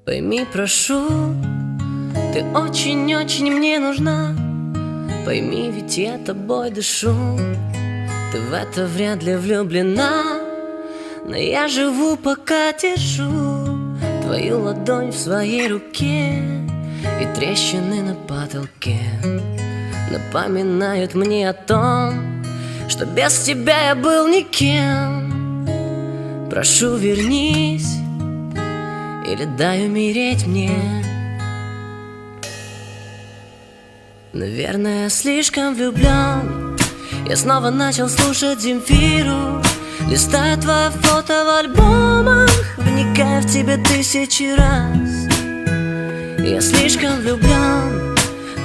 Пойми, прошу, ты очень-очень мне нужна. Пойми, ведь я тобой дышу. Ты в это вряд ли влюблена, но я живу, пока держу твою ладонь в своей руке. И трещины на потолке напоминают мне о том, что без тебя я был никем. Прошу, вернись, или дай умереть мне. Наверное, я слишком влюблен. Я снова начал слушать Земфиру, листая твое фото в альбомах, вникая в тебя тысячи раз. Я слишком влюблен.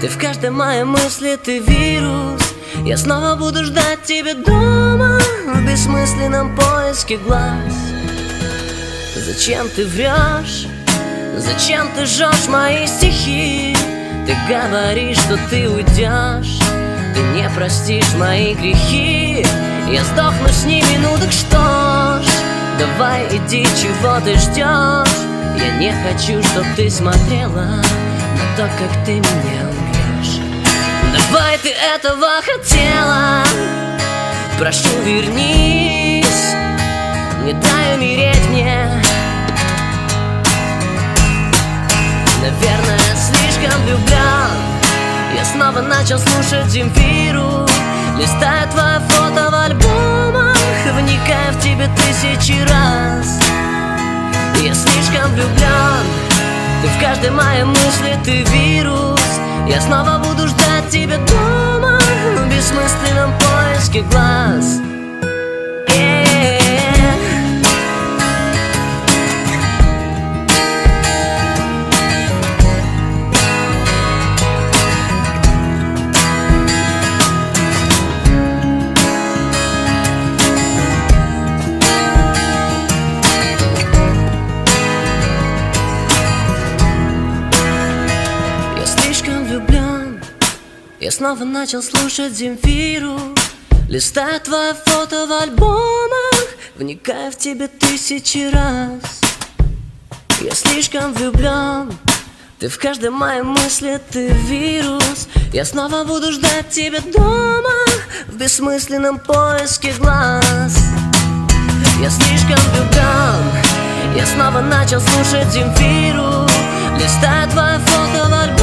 Ты в каждой моей мысли, ты вирус. Я снова буду ждать тебя дома в бессмысленном поиске глаз. Зачем ты врешь? Зачем ты жжешь мои стихи? Ты говоришь, что ты уйдешь, ты не простишь мои грехи. Я сдохну с ними, ну так что ж, давай иди, чего ты ждешь? Я не хочу, чтоб ты смотрела на то, как ты меня убьешь. Давай, ты этого хотела. Прошу, вернись, не дай умереть мне. Наверное, я слишком влюблен. Я снова начал слушать Земфиру, листая твое фото в альбомах, вникая в тебя тысячи раз. Я слишком влюблен. Ты в каждой моей мысли, ты вирус. Я снова буду ждать тебя дома в бессмысленном поиске глаз. Я снова начал слушать Земфиру, листая твое фото в альбомах, вникая в тебя тысячи раз. Я слишком влюблен. Ты в каждой моей мысли, ты вирус. Я снова буду ждать тебя дома в бессмысленном поиске глаз. Я слишком влюблен. Я снова начал слушать Земфиру, листая твое фото в альбомах,